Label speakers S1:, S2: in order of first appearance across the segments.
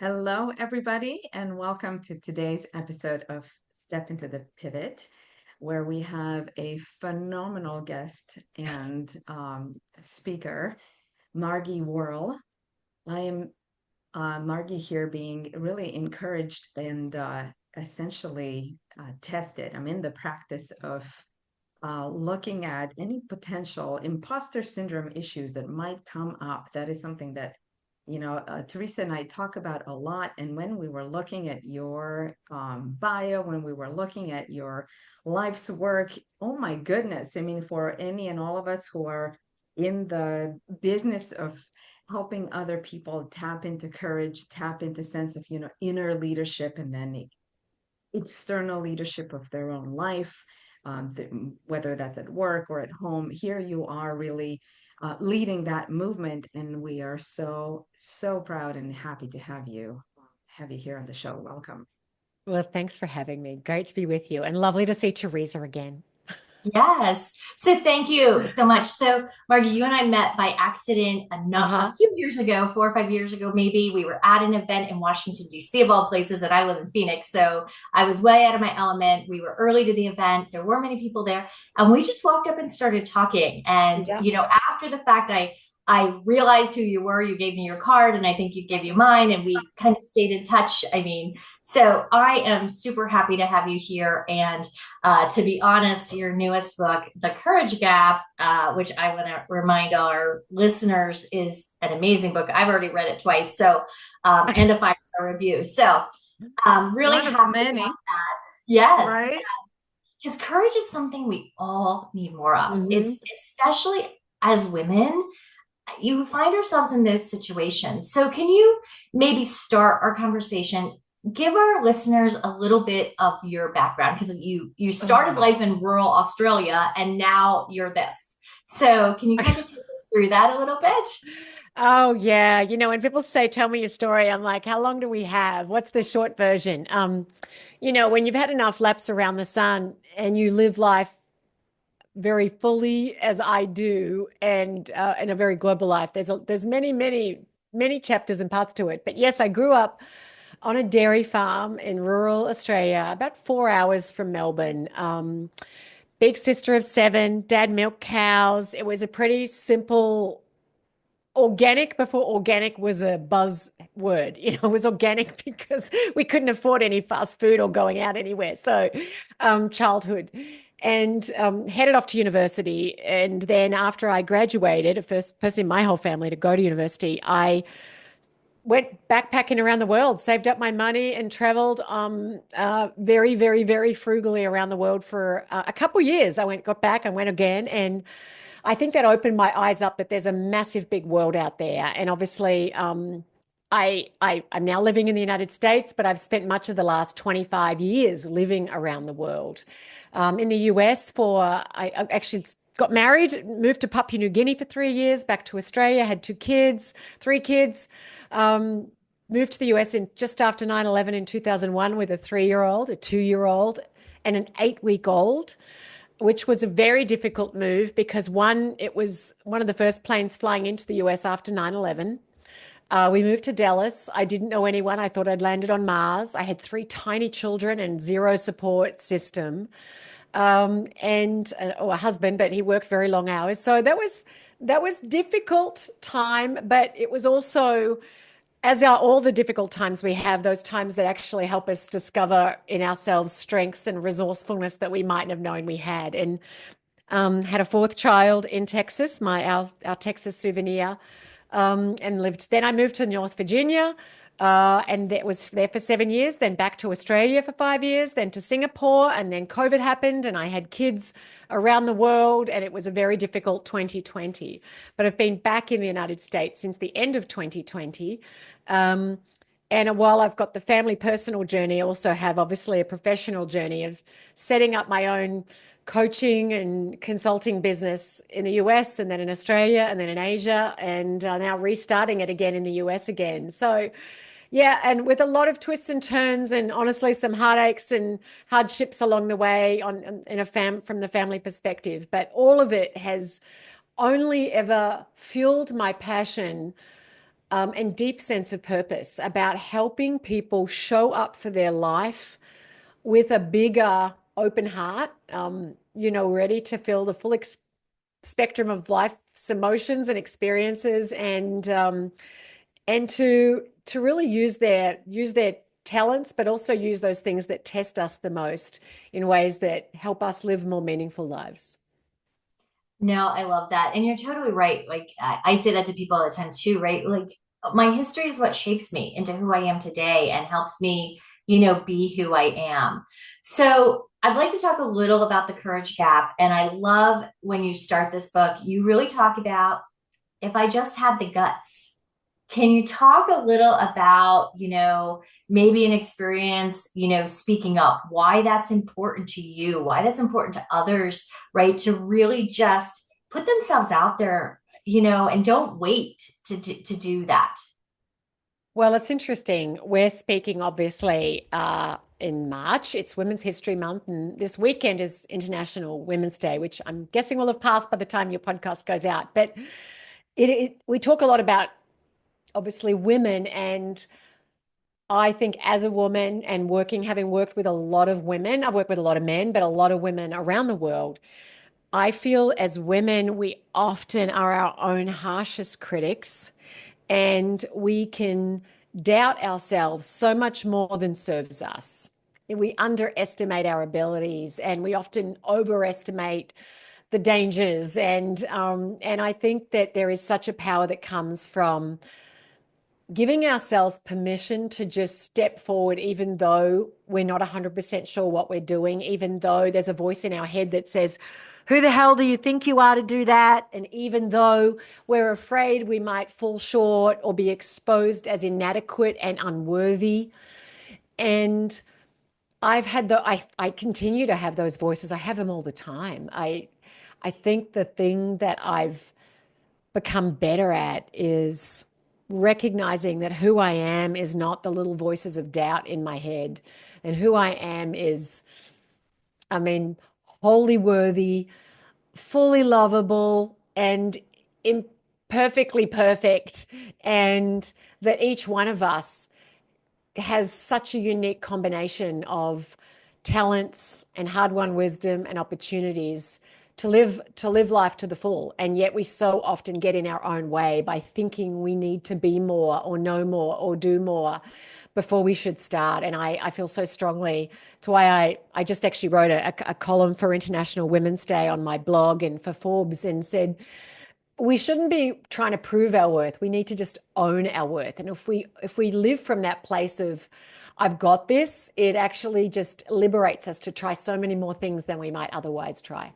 S1: Hello, everybody, and welcome to today's episode of Step into the Pivot, where we have a phenomenal guest and speaker, Margie Warrell. I am Margie here being really encouraged and essentially tested. I'm in the practice of looking at any potential imposter syndrome issues that might come up. That is something that Teresa and I talk about a lot. And when we were looking at your bio, when we were looking at your life's work, oh my goodness. I mean, for any and all of us who are in the business of helping other people tap into courage, tap into sense of, inner leadership, and then external leadership of their own life, whether that's at work or at home. Here you are really leading that movement, and we are so proud and happy to have you here on the show. Welcome.
S2: Well, thanks for having me. Great to be with you and lovely to see Teresa again.
S3: Yes. So thank you so much. So Margie, you and I met by accident a
S2: Uh-huh.
S3: few years ago, 4 or 5 years ago, maybe. We were at an event in Washington, D.C., of all places, and I live in Phoenix. So I was way out of my element. We were early to the event. There weren't many people there. And we just walked up and started talking. And,
S2: Yeah.
S3: after the fact, I realized who you were. You gave me your card, and I think you gave you mine, and we kind of stayed in touch. I mean, so I am super happy to have you here. And to be honest, your newest book, The Courage Gap, which I want to remind our listeners is an amazing book. I've already read it twice. So, and a 5-star review. So, really
S1: One of
S3: happy
S1: many,
S3: about that. Yes,
S1: right?
S3: because courage is something we all need more of.
S2: Hmm.
S3: It's especially as women, you find ourselves in those situations. So, can you maybe start our conversation? Give our listeners a little bit of your background because you started
S1: Oh,
S3: life in rural Australia and now you're this. So, can you kind of take us through that a little bit?
S2: Oh, yeah. When people say, tell me your story, I'm like, how long do we have? What's the short version? When you've had enough laps around the sun and you live life very fully as I do, and in a very global life, there's many chapters and parts to it. But yes, I grew up on a dairy farm in rural Australia, about 4 hours from Melbourne. Big sister of seven, dad milked cows. It was a pretty simple, organic before organic was a buzzword. It was organic because we couldn't afford any fast food or going out anywhere. So, childhood. And headed off to university. And then after I graduated, the first person in my whole family to go to university, I went backpacking around the world, saved up my money, and traveled very, very, very frugally around the world for a couple years. Got back, and went again, and I think that opened my eyes up that there's a massive, big world out there. And obviously, I'm now living in the United States, but I've spent much of the last 25 years living around the world. In the US, I actually got married, moved to Papua New Guinea for 3 years, back to Australia, had 2 kids, 3 kids. Um, Moved to the US in just after 9/11 in 2001 with a 3-year-old, a 2-year-old, and an 8-week-old, which was a very difficult move because one, it was one of the first planes flying into the US after 9/11. We moved to Dallas. I didn't know anyone. I thought I'd landed on Mars. I had 3 tiny children and zero support system, and or a husband, but he worked very long hours. So that was difficult time, but it was also, as are all the difficult times we have, those times that actually help us discover in ourselves strengths and resourcefulness that we mightn't have known we had. And had a fourth child in Texas, our Texas souvenir, and lived. Then I moved to North Virginia, and that was there for 7 years. Then back to Australia for 5 years. Then to Singapore, and then COVID happened, and I had kids around the world, and it was a very difficult 2020. But I've been back in the United States since the end of 2020. Um, and while I've got the family personal journey, I also have obviously a professional journey of setting up my own coaching and consulting business in the US and then in Australia and then in Asia and now restarting it again in the US again. So, yeah, and with a lot of twists and turns and honestly some heartaches and hardships along the way from the family perspective, but all of it has only ever fueled my passion and deep sense of purpose about helping people show up for their life with a bigger open heart, ready to feel the full spectrum of life's emotions and experiences, and to really use their talents, but also use those things that test us the most in ways that help us live more meaningful lives.
S3: No, I love that. And you're totally right. Like I say that to people all the time too, right? Like my history is what shapes me into who I am today and helps me, be who I am. So I'd like to talk a little about the courage gap. And I love when you start this book, you really talk about if I just had the guts. Can you talk a little about, maybe an experience, speaking up, why that's important to you, why that's important to others, right? To really just put themselves out there, and don't wait to do that.
S2: Well, it's interesting. We're speaking obviously in March. It's Women's History Month, and this weekend is International Women's Day, which I'm guessing will have passed by the time your podcast goes out. But we talk a lot about obviously women, and I think as a woman and having worked with a lot of women, I've worked with a lot of men, but a lot of women around the world. I feel as women, we often are our own harshest critics, and we can doubt ourselves so much more than serves us. We underestimate our abilities, and we often overestimate the dangers. And I think that there is such a power that comes from giving ourselves permission to just step forward, even though we're not 100% sure what we're doing, even though there's a voice in our head that says, who the hell do you think you are to do that? And even though we're afraid we might fall short or be exposed as inadequate and unworthy. And I continue to have those voices. I have them all the time. I think the thing that I've become better at is recognizing that who I am is not the little voices of doubt in my head. And who I am is, I mean, wholly worthy, fully lovable, and imperfectly perfect. And that each one of us has such a unique combination of talents and hard-won wisdom and opportunities to live life to the full. And yet we so often get in our own way by thinking we need to be more or know more or do more before we should start. And I feel so strongly. It's why I just actually wrote a column for International Women's Day on my blog and for Forbes, and said we shouldn't be trying to prove our worth. We need to just own our worth. And if we live from that place of I've got this, it actually just liberates us to try so many more things than we might otherwise try.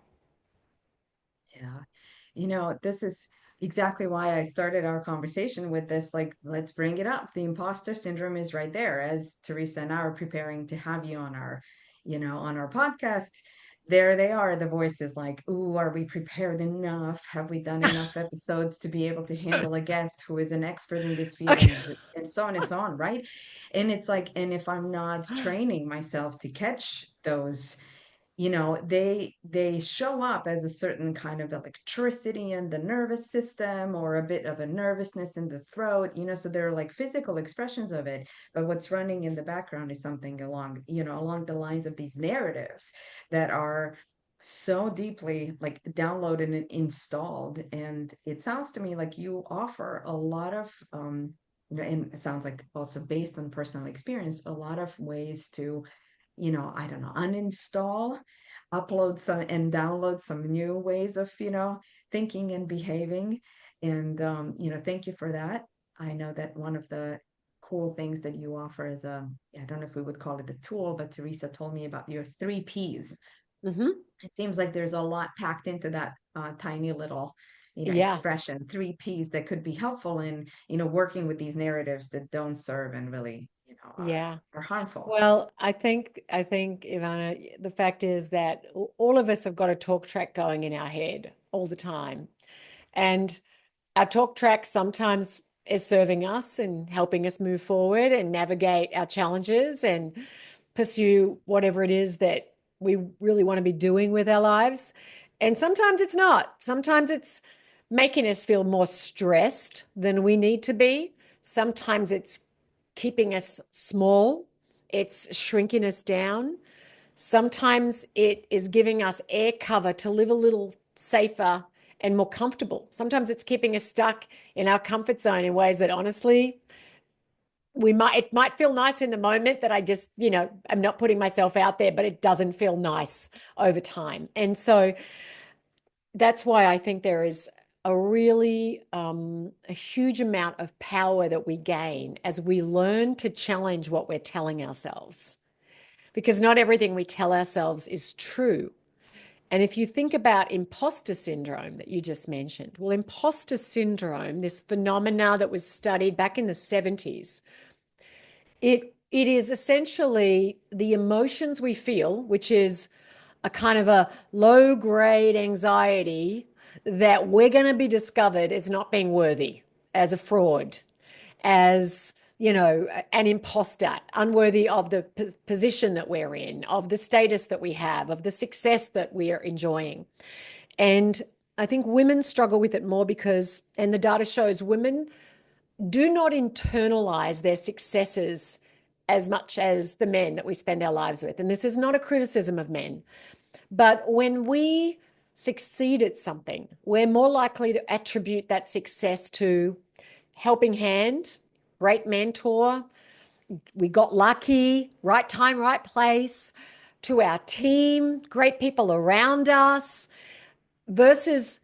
S1: Yeah. This is exactly why I started our conversation with this. Like, let's bring it up. The imposter syndrome is right there. As Teresa and I are preparing to have you on our podcast, there they are, the voices like, ooh, are we prepared enough? Have we done enough episodes to be able to handle a guest who is an expert in this field
S2: Okay.
S1: and so on, right? And it's like, and if I'm not training myself to catch those, they show up as a certain kind of electricity in the nervous system, or a bit of a nervousness in the throat, so they're like physical expressions of it, but what's running in the background is something along the lines of these narratives that are so deeply like downloaded and installed. And it sounds to me like you offer a lot of and it sounds like also based on personal experience, a lot of ways to, I don't know, uninstall, upload some and download some new ways of, thinking and behaving. And, thank you for that. I know that one of the cool things that you offer is I don't know if we would call it a tool, but Teresa told me about your 3 Ps.
S2: Mm-hmm.
S1: It seems like there's a lot packed into that tiny little,
S2: Yeah.
S1: expression, 3 Ps that could be helpful in, working with these narratives that don't serve and really,
S2: Yeah.
S1: are harmful.
S2: Well, I think, Ivana, the fact is that all of us have got a talk track going in our head all the time. And our talk track sometimes is serving us and helping us move forward and navigate our challenges and pursue whatever it is that we really want to be doing with our lives. And sometimes it's not. Sometimes it's making us feel more stressed than we need to be. Sometimes it's keeping us small. It's shrinking us down. Sometimes it is giving us air cover to live a little safer and more comfortable. Sometimes it's keeping us stuck in our comfort zone in ways that honestly, it might feel nice in the moment that I just, I'm not putting myself out there, but it doesn't feel nice over time. And so that's why I think there is a really a huge amount of power that we gain as we learn to challenge what we're telling ourselves, because not everything we tell ourselves is true. And if you think about imposter syndrome that you just mentioned, well, imposter syndrome, this phenomena that was studied back in the 70s, it is essentially the emotions we feel, which is a kind of a low grade anxiety that we're going to be discovered as not being worthy, as a fraud, as an imposter, unworthy of the position that we're in, of the status that we have, of the success that we are enjoying. And I think women struggle with it more because, and the data shows, women do not internalize their successes as much as the men that we spend our lives with. And this is not a criticism of men, but when we succeed at something, we're more likely to attribute that success to helping hand, great mentor, we got lucky, right time, right place, to our team, great people around us, versus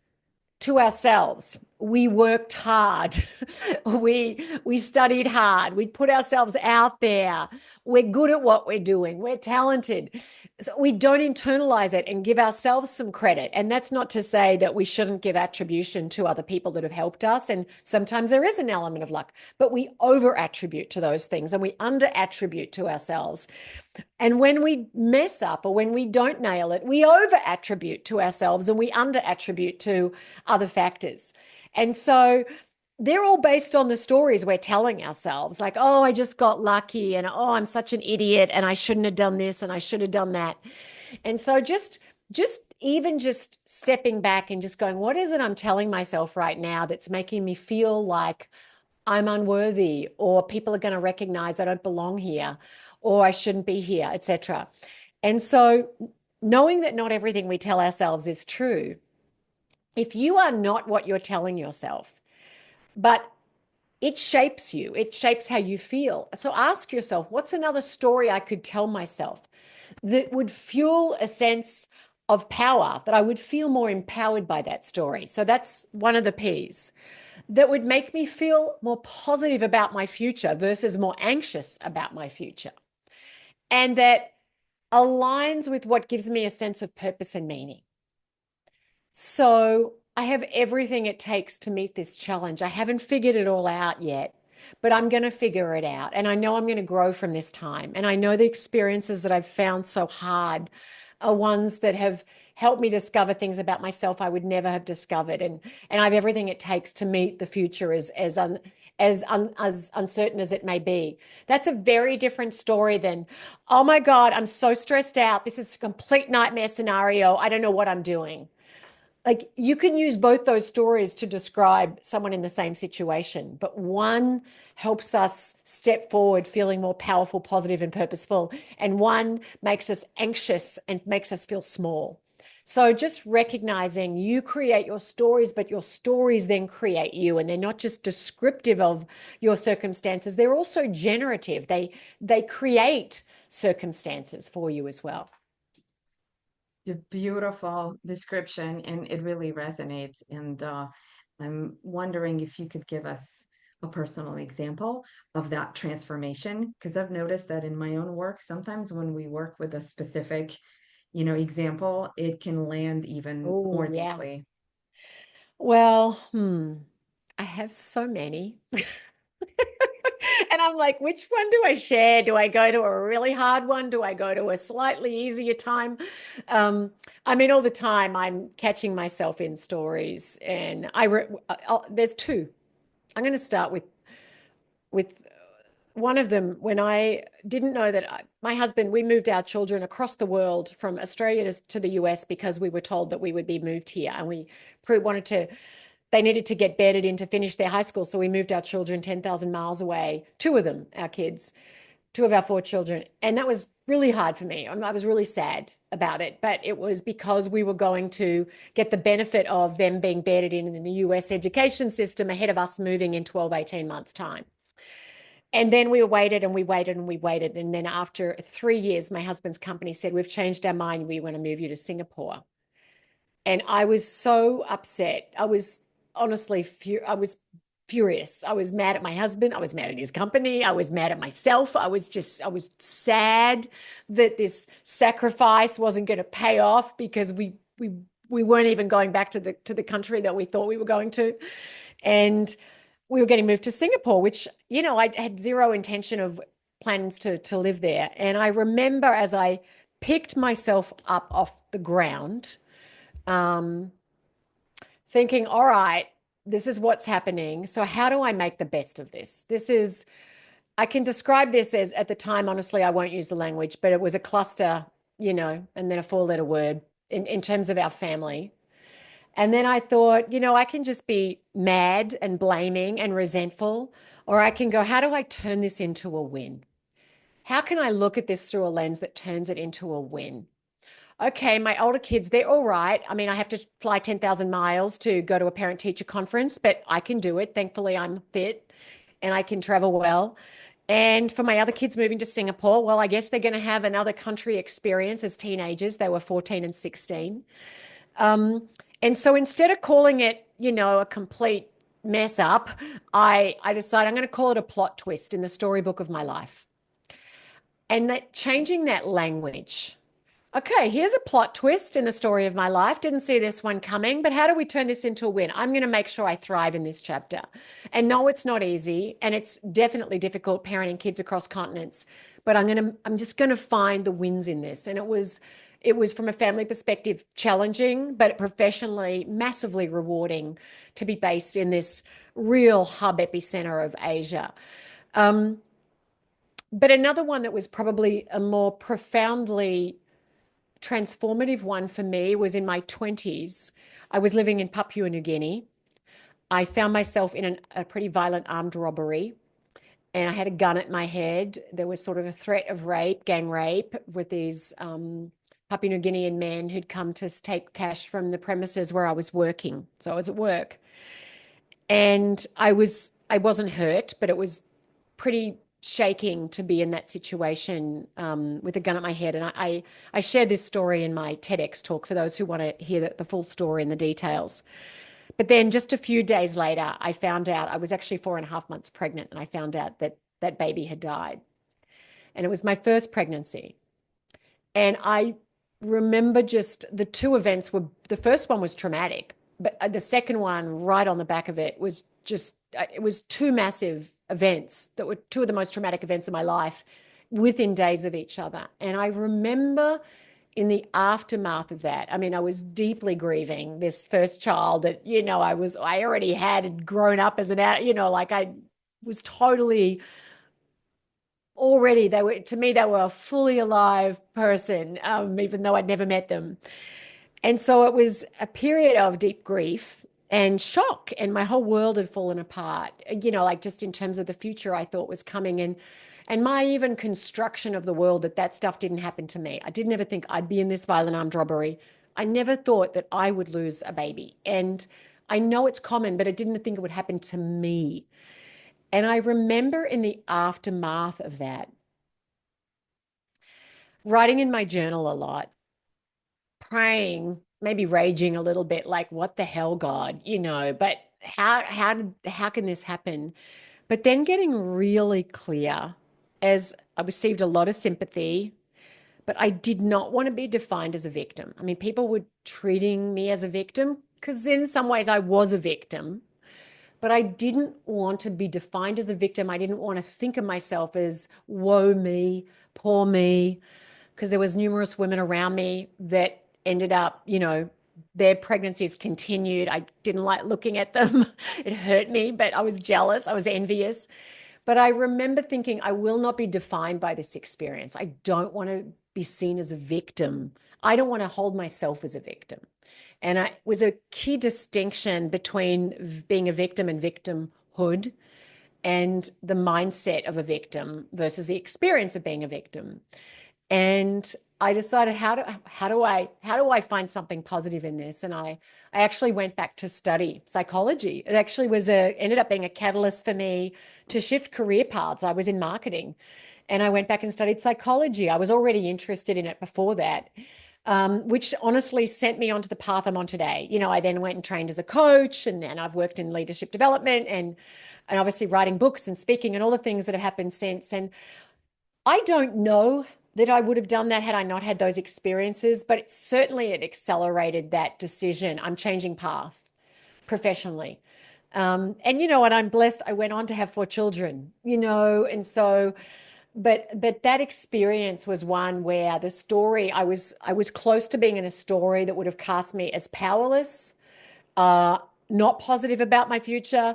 S2: to ourselves. We worked hard. we studied hard. We put ourselves out there. We're good at what we're doing. We're talented. So we don't internalize it and give ourselves some credit. And that's not to say that we shouldn't give attribution to other people that have helped us. And sometimes there is an element of luck, but we over attribute to those things and we under attribute to ourselves. And when we mess up or when we don't nail it, we over attribute to ourselves and we under attribute to other factors. And so they're all based on the stories we're telling ourselves, like, oh, I just got lucky, and oh, I'm such an idiot, and I shouldn't have done this, and I should have done that. And so just stepping back and just going, what is it I'm telling myself right now that's making me feel like I'm unworthy, or people are going to recognize I don't belong here, or I shouldn't be here, etc. And so knowing that not everything we tell ourselves is true, if you are not what you're telling yourself, but it shapes you, it shapes how you feel. So ask yourself, what's another story I could tell myself that would fuel a sense of power, that I would feel more empowered by that story? So that's one of the P's. That would make me feel more positive about my future versus more anxious about my future. And that aligns with what gives me a sense of purpose and meaning. So I have everything it takes to meet this challenge. I haven't figured it all out yet, but I'm going to figure it out. And I know I'm going to grow from this time. And I know the experiences that I've found so hard are ones that have helped me discover things about myself I would never have discovered. And I have everything it takes to meet the future as uncertain as it may be. That's a very different story than, oh my God, I'm so stressed out. This is a complete nightmare scenario. I don't know what I'm doing. Like, you can use both those stories to describe someone in the same situation, but one helps us step forward feeling more powerful, positive, and purposeful, and one makes us anxious and makes us feel small. So just recognizing you create your stories, but your stories then create you, and they're not just descriptive of your circumstances, they're also generative. They create circumstances for you as well.
S1: A beautiful description, and it really resonates. And I'm wondering if you could give us a personal example of that transformation, because I've noticed that in my own work, sometimes when we work with a specific, example, it can land even more deeply.
S2: Well, I have so many. And I'm like, which one do I share? Do I go to a really hard one? Do I go to a slightly easier time? I mean, all the time I'm catching myself in stories, and there's two. I'm going to start with one of them. When I didn't know that my husband, we moved our children across the world from Australia to the US because we were told that we would be moved here, and we wanted to they needed to get bedded in to finish their high school. So we moved our children 10,000 miles away, two of them, our kids, two of our four children. And that was really hard for me. I was really sad about it, but it was because we were going to get the benefit of them being bedded in the US education system ahead of us moving in 12, 18 months' time. And then we waited and we waited and we waited. And then after 3 years, my husband's company said, we've changed our mind. We want to move you to Singapore. And I was so upset. I was honestly, I was furious. I was mad at my husband. I was mad at his company. I was mad at myself. I was sad that this sacrifice wasn't going to pay off because we weren't even going back to the country that we thought we were going to. And we were getting moved to Singapore, which, I had zero intention of plans to live there. And I remember as I picked myself up off the ground, thinking, all right, this is what's happening. So how do I make the best of this? I can describe this as, at the time, honestly, I won't use the language, but it was a cluster, and then a 4-letter word in terms of our family. And then I thought, I can just be mad and blaming and resentful, or I can go, how do I turn this into a win? How can I look at this through a lens that turns it into a win? Okay, my older kids, they're all right. I mean, I have to fly 10,000 miles to go to a parent-teacher conference, but I can do it. Thankfully, I'm fit and I can travel well. And for my other kids moving to Singapore, well, I guess they're going to have another country experience as teenagers. They were 14 and 16. And so instead of calling it, a complete mess up, I decided I'm going to call it a plot twist in the storybook of my life. And that changing that language. Okay, here's a plot twist in the story of my life. Didn't see this one coming, but how do we turn this into a win? I'm going to make sure I thrive in this chapter. And no, it's not easy, and it's definitely difficult parenting kids across continents, but I'm just going to find the wins in this. And it was from a family perspective challenging, but professionally massively rewarding to be based in this real hub epicenter of Asia. But another one that was probably a more profoundly transformative one for me was in my 20s. I was living in Papua New Guinea. I found myself in a pretty violent armed robbery, and I had a gun at my head. There was sort of a threat of rape, gang rape, with these Papua New Guinean men who'd come to take cash from the premises where I was working. So I was at work, and I wasn't hurt, but it was pretty shaking to be in that situation with a gun at my head. And I shared this story in my TEDx talk for those who want to hear the full story and the details. But then just a few days later, I found out I was actually 4.5 months pregnant, and I found out that that baby had died. And it was my first pregnancy. And I remember just the two events the first one was traumatic, but the second one right on the back of it was just, it was two massive events that were two of the most traumatic events of my life within days of each other. And I remember in the aftermath of that, I mean, I was deeply grieving this first child that, I already had grown up as like I was totally already, to me, they were a fully alive person, even though I'd never met them. And so it was a period of deep grief and shock, and my whole world had fallen apart, like just in terms of the future I thought was coming. And my even construction of the world, that stuff didn't happen to me. I didn't ever think I'd be in this violent armed robbery. I never thought that I would lose a baby. And I know it's common, but I didn't think it would happen to me. And I remember in the aftermath of that, writing in my journal a lot, praying, maybe raging a little bit, like, what the hell, God, but how can this happen? But then getting really clear, as I received a lot of sympathy, but I did not want to be defined as a victim. I mean, people were treating me as a victim because in some ways I was a victim, but I didn't want to be defined as a victim. I didn't want to think of myself as woe me, poor me, because there was numerous women around me that ended up, their pregnancies continued. I didn't like looking at them. It hurt me, but I was jealous. I was envious. But I remember thinking, I will not be defined by this experience. I don't want to be seen as a victim. I don't want to hold myself as a victim. And it was a key distinction between being a victim and victimhood, and the mindset of a victim versus the experience of being a victim. And I decided, how do I find something positive in this? And I actually went back to study psychology. It actually ended up being a catalyst for me to shift career paths. I was in marketing, and I went back and studied psychology. I was already interested in it before that, which honestly sent me onto the path I'm on today. I then went and trained as a coach, and then I've worked in leadership development and obviously writing books and speaking and all the things that have happened since. And I don't know that I would have done that had I not had those experiences, but it accelerated that decision. I'm changing path professionally. And what, I'm blessed. I went on to have 4 children, and so, but that experience was one where the story, I was close to being in a story that would have cast me as powerless, uh, not positive about my future,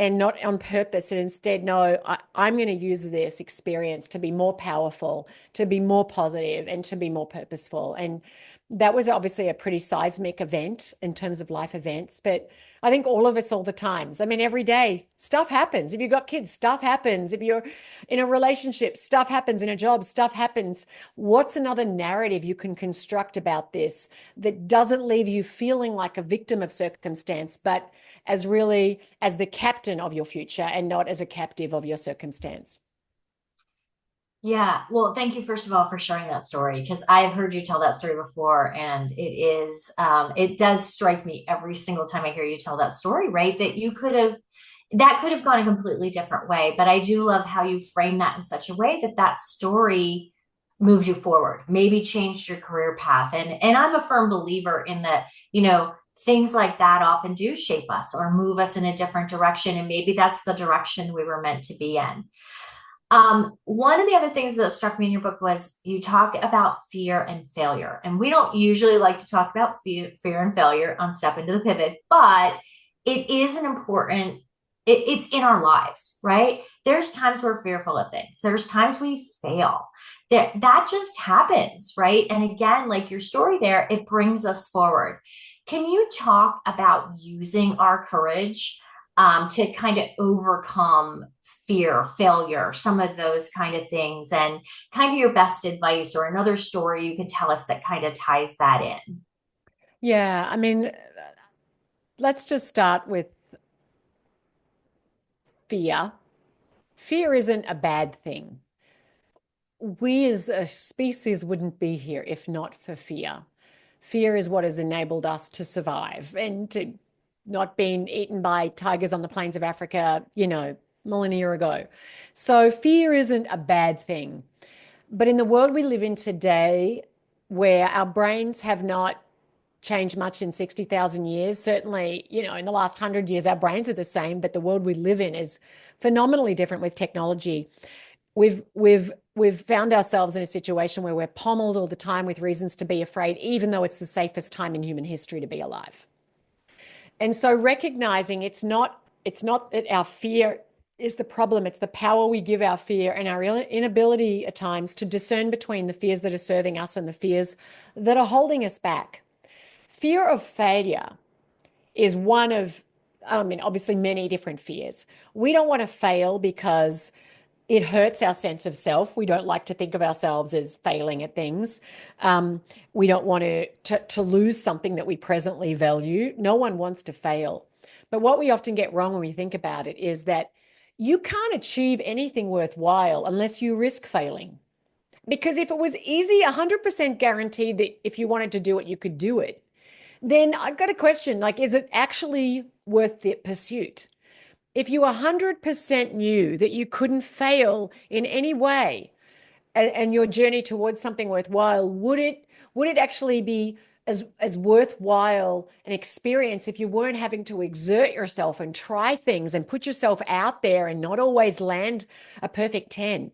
S2: and not on purpose. And instead, no, I'm going to use this experience to be more powerful, to be more positive, and to be more purposeful. And that was obviously a pretty seismic event in terms of life events. But I think all of us, all the times, I mean, every day, stuff happens. If you've got kids, stuff happens. If you're in a relationship, stuff happens. In a job, stuff happens. What's another narrative you can construct about this that doesn't leave you feeling like a victim of circumstance, but as the captain of your future and not as a captive of your circumstance?
S3: Yeah. Well, thank you, first of all, for sharing that story, because I've heard you tell that story before. And it does strike me every single time I hear you tell that story, right? That could have gone a completely different way. But I do love how you frame that in such a way that story moved you forward, maybe changed your career path. And I'm a firm believer in that, things like that often do shape us or move us in a different direction. And maybe that's the direction we were meant to be in. One of the other things that struck me in your book was you talk about fear and failure. And we don't usually like to talk about fear and failure on Step Into the Pivot, but it is it's in our lives, right? There's times we're fearful of things. There's times we fail. That just happens, right? And again, like your story there, it brings us forward. Can you talk about using our courage to kind of overcome fear, failure, some of those kind of things, and kind of your best advice or another story you could tell us that kind of ties that in?
S2: Yeah, I mean, let's just start with fear. Fear isn't a bad thing. We as a species wouldn't be here if not for fear. Fear is what has enabled us to survive and to not being eaten by tigers on the plains of Africa, millennia ago. So fear isn't a bad thing. But in the world we live in today, where our brains have not changed much in 60,000 years, certainly, in the last 100 years, our brains are the same, but the world we live in is phenomenally different with technology. We've found ourselves in a situation where we're pommeled all the time with reasons to be afraid, even though it's the safest time in human history to be alive. And so recognizing it's not that our fear is the problem, it's the power we give our fear and our inability at times to discern between the fears that are serving us and the fears that are holding us back. Fear of failure is one of, obviously many different fears. We don't want to fail because it hurts our sense of self. We don't like to think of ourselves as failing at things. We don't want to lose something that we presently value. No one wants to fail. But what we often get wrong when we think about it is that you can't achieve anything worthwhile unless you risk failing. Because if it was easy, 100% guaranteed that if you wanted to do it, you could do it, then I've got a question, like, is it actually worth the pursuit? If you 100% knew that you couldn't fail in any way and your journey towards something worthwhile, would it actually be as worthwhile an experience if you weren't having to exert yourself and try things and put yourself out there and not always land a perfect 10?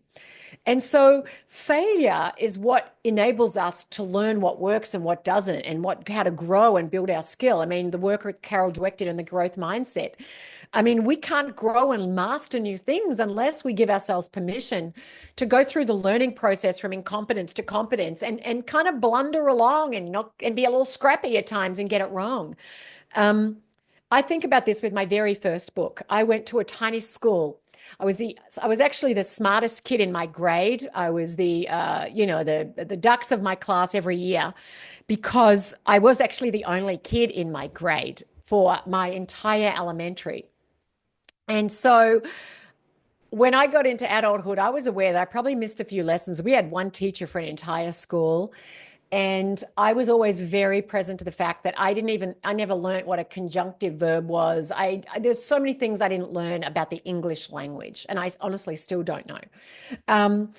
S2: And so failure is what enables us to learn what works and what doesn't, and how to grow and build our skill. I mean, the work that Carol Dweck did in the growth mindset, I mean, we can't grow and master new things unless we give ourselves permission to go through the learning process from incompetence to competence and kind of blunder along and be a little scrappy at times and get it wrong. Um, I think about this with my very first book. I went to a tiny school. I was actually the smartest kid in my grade. I was the ducks of my class every year because I was actually the only kid in my grade for my entire elementary. And so when I got into adulthood, I was aware that I probably missed a few lessons. We had one teacher for an entire school. And I was always very present to the fact that I never learned what a conjunctive verb was. There's so many things I didn't learn about the English language, and I honestly still don't know. Um,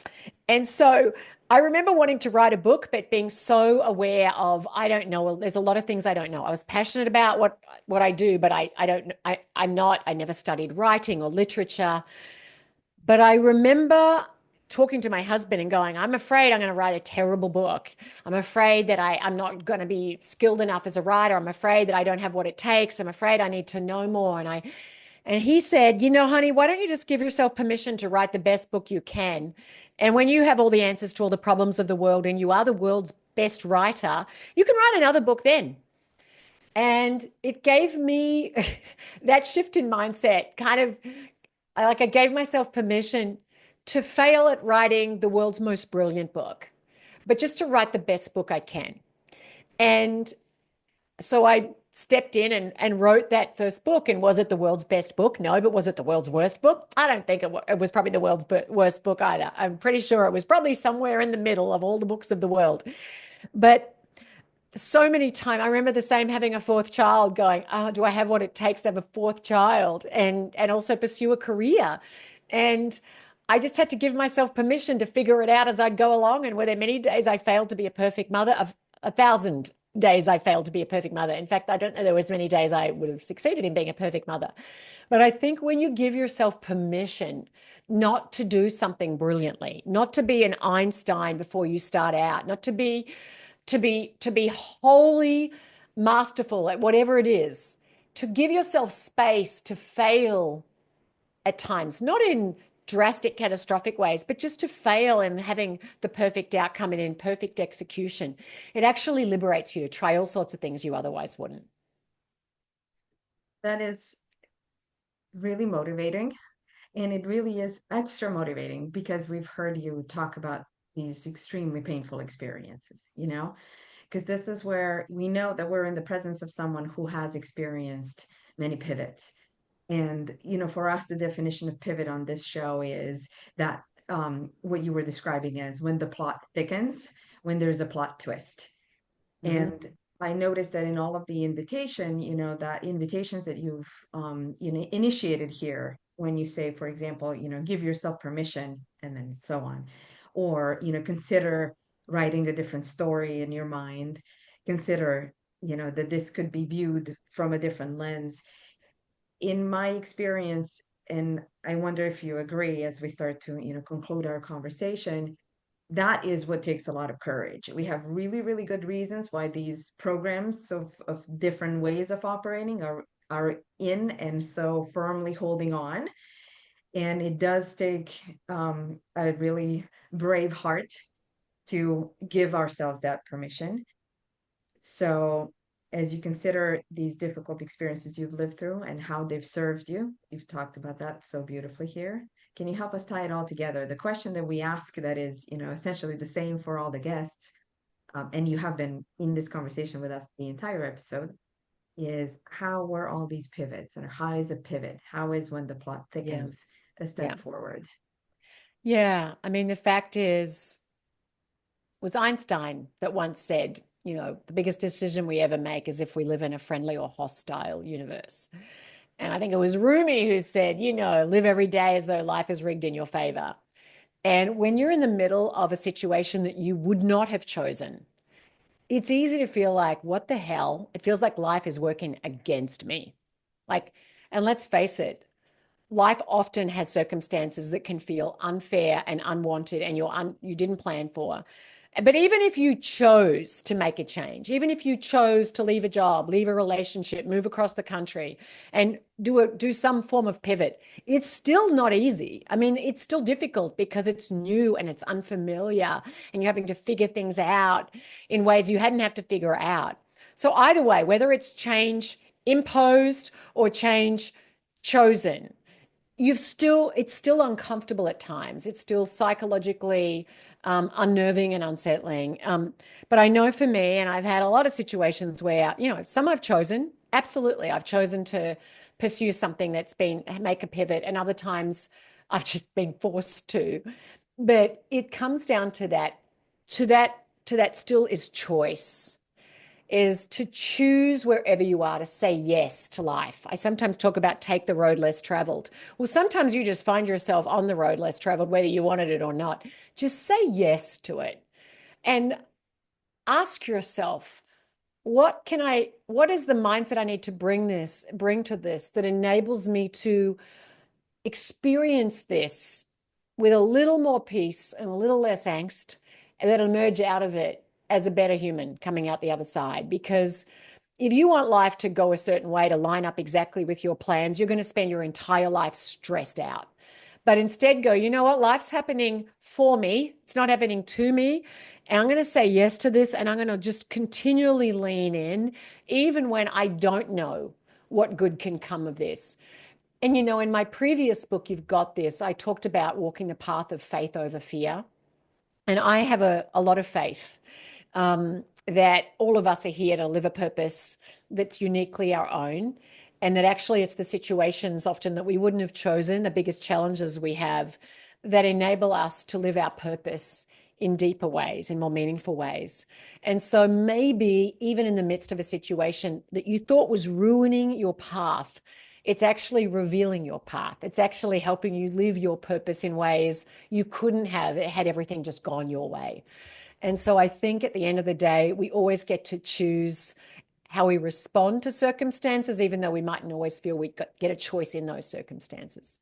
S2: and so I remember wanting to write a book, but being so aware of, I don't know, there's a lot of things I don't know. I was passionate about what I do, but I never studied writing or literature. But I remember talking to my husband and going, I'm afraid I'm going to write a terrible book. I'm afraid that I'm not going to be skilled enough as a writer. I'm afraid that I don't have what it takes. I'm afraid I need to know more. And he said, honey, why don't you just give yourself permission to write the best book you can? And when you have all the answers to all the problems of the world and you are the world's best writer, you can write another book then. And it gave me that shift in mindset, kind of I gave myself permission to fail at writing the world's most brilliant book, but just to write the best book I can. And so I stepped in and wrote that first book. And was it the world's best book? No, but was it the world's worst book? I don't think it was probably the world's worst book either. I'm pretty sure it was probably somewhere in the middle of all the books of the world. But so many times, I remember the same having a fourth child going, oh, do I have what it takes to have a fourth child and also pursue a career? And I just had to give myself permission to figure it out as I'd go along. And were there many days I failed to be a perfect mother? Of 1,000 days I failed to be a perfect mother. In fact, I don't know there was many days I would have succeeded in being a perfect mother. But I think when you give yourself permission not to do something brilliantly, not to be an Einstein before you start out, not to be wholly masterful at whatever it is, to give yourself space to fail at times, not in drastic catastrophic ways, but just to fail and having the perfect outcome and in perfect execution. It actually liberates you to try all sorts of things you otherwise wouldn't.
S1: That is really motivating. And it really is extra motivating because we've heard you talk about these extremely painful experiences, because this is where we know that we're in the presence of someone who has experienced many pivots. And, for us, the definition of pivot on this show is that what you were describing is when the plot thickens, when there's a plot twist.
S2: Mm-hmm.
S1: And I noticed that in all of the that invitations that you've, initiated here, when you say, for example, give yourself permission and then so on, or, consider writing a different story in your mind, consider, that this could be viewed from a different lens. In my experience, and I wonder if you agree as we start to, conclude our conversation, that is what takes a lot of courage. We have really, really good reasons why these programs of different ways of operating are in and so firmly holding on. And it does take a really brave heart to give ourselves that permission. So as you consider these difficult experiences you've lived through and how they've served you, you've talked about that so beautifully here. Can you help us tie it all together? The question that we ask that is, essentially the same for all the guests, and you have been in this conversation with us the entire episode, is how were all these pivots, and how is a pivot? How is when the plot thickens a step forward?
S2: Yeah. I mean, the fact is, it was Einstein that once said, the biggest decision we ever make is if we live in a friendly or hostile universe. And I think it was Rumi who said, live every day as though life is rigged in your favor. And when you're in the middle of a situation that you would not have chosen, it's easy to feel like, what the hell? It feels like life is working against me. And let's face it, life often has circumstances that can feel unfair and unwanted and you didn't plan for. But even if you chose to make a change, even if you chose to leave a job, leave a relationship, move across the country and do some form of pivot, it's still not easy. I mean, it's still difficult because it's new and it's unfamiliar and you're having to figure things out in ways you hadn't have to figure out. So either way, whether it's change imposed or change chosen, it's still uncomfortable at times. It's still psychologically unnerving and unsettling. But I know for me, and I've had a lot of situations where, some I've chosen, absolutely, I've chosen to pursue something make a pivot, and other times I've just been forced to. But it comes down to that still is choice, is to choose wherever you are to say yes to life. I sometimes talk about take the road less traveled. Well, sometimes you just find yourself on the road less traveled, whether you wanted it or not. Just say yes to it and ask yourself, what is the mindset I need to bring to this that enables me to experience this with a little more peace and a little less angst, and then emerge out of it as a better human coming out the other side. Because if you want life to go a certain way, to line up exactly with your plans, you're going to spend your entire life stressed out. But instead go, you know what? Life's happening for me. It's not happening to me. And I'm going to say yes to this. And I'm going to just continually lean in, even when I don't know what good can come of this. And, in my previous book, You've Got This, I talked about walking the path of faith over fear. And I have a lot of faith that all of us are here to live a purpose that's uniquely our own, and that actually it's the situations often that we wouldn't have chosen, the biggest challenges we have, that enable us to live our purpose in deeper ways, in more meaningful ways. And so maybe even in the midst of a situation that you thought was ruining your path, it's actually revealing your path. It's actually helping you live your purpose in ways you couldn't have had everything just gone your way. And so I think at the end of the day, we always get to choose how we respond to circumstances, even though we mightn't always feel we get a choice in those circumstances.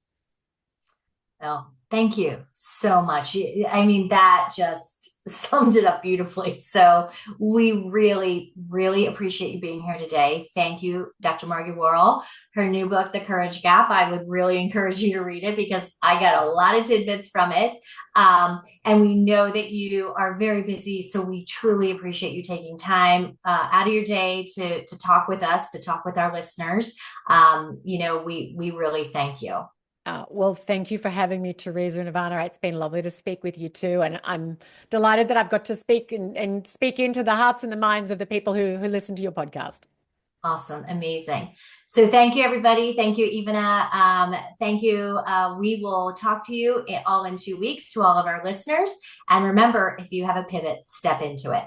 S3: Oh, thank you so much. I mean, that just summed it up beautifully. So we really, really appreciate you being here today. Thank you, Dr. Margie Warrell. Her new book, The Courage Gap, I would really encourage you to read it because I got a lot of tidbits from it. And we know that you are very busy. So we truly appreciate you taking time out of your day to talk with us, to talk with our listeners. We really thank you.
S2: Well, thank you for having me, Teresa and Ivana. It's been lovely to speak with you too. And I'm delighted that I've got to speak and speak into the hearts and the minds of the people who listen to your podcast.
S3: Awesome. Amazing. So thank you, everybody. Thank you, Ivana. Thank you. We will talk to you all in 2 weeks, to all of our listeners. And remember, if you have a pivot, step into it.